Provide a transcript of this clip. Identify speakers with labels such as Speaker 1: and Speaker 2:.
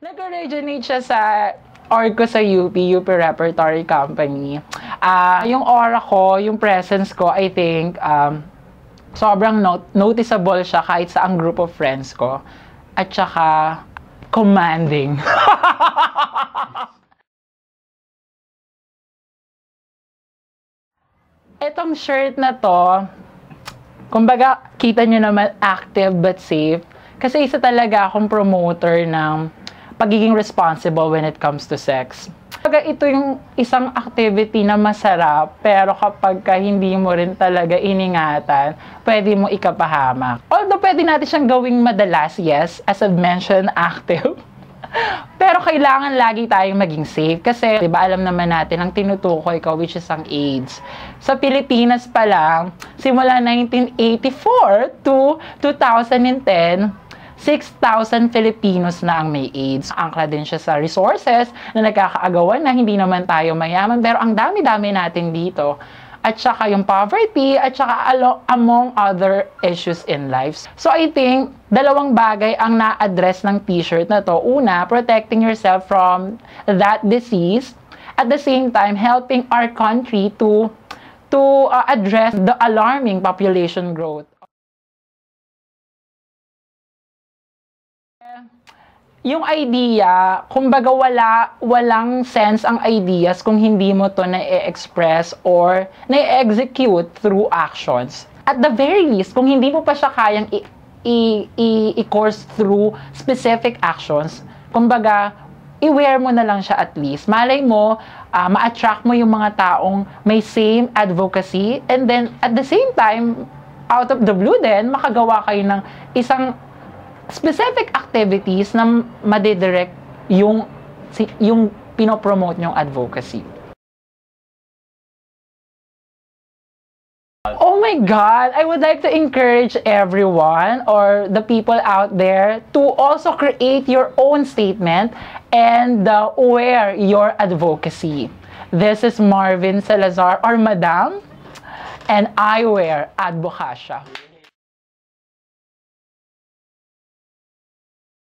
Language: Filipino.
Speaker 1: Nag-originate siya sa org ko sa UP Repertory Company. Yung aura ko, yung presence ko, I think, sobrang noticeable siya kahit sa ang group of friends ko. At saka, commanding. Etong shirt na to, kumbaga, kita nyo naman active but safe. Kasi isa talaga akong promoter ng pagiging responsible when it comes to sex. Kumbaga, ito yung isang activity na masarap, pero kapag hindi mo rin talaga iningatan, pwede mo ikapahamak. Although pwede natin siyang gawing madalas, yes, as I've mentioned, active. Pero kailangan lagi tayong maging safe kasi, diba, alam naman natin ang tinutukoy ko, which is ang AIDS. Sa Pilipinas pa lang, simula 1984 to 2010, 6,000 Filipinos na ang may AIDS. Angkla din siya sa resources na nagkakaagawan na hindi naman tayo mayaman, pero ang dami-dami natin dito. At saka yung poverty, at saka among other issues in life. So I think, dalawang bagay ang na-address ng t-shirt na to. Una, protecting yourself from that disease. At the same time, helping our country to address the alarming population growth. Yung idea, kumbaga walang sense ang ideas kung hindi mo to na-express or na-execute through actions. At the very least, kung hindi mo pa siya kayang i-course through specific actions, kumbaga, i-wear mo na lang siya at least. Malay mo, ma-attract mo yung mga taong may same advocacy, and then at the same time, out of the blue din, makagawa kayo ng isang specific activities na madidirect yung pinopromote nyong advocacy. Oh my God! I would like to encourage everyone or the people out there to also create your own statement and wear your advocacy. This is Marvin Salazar or Madam, and I wear Advocacia.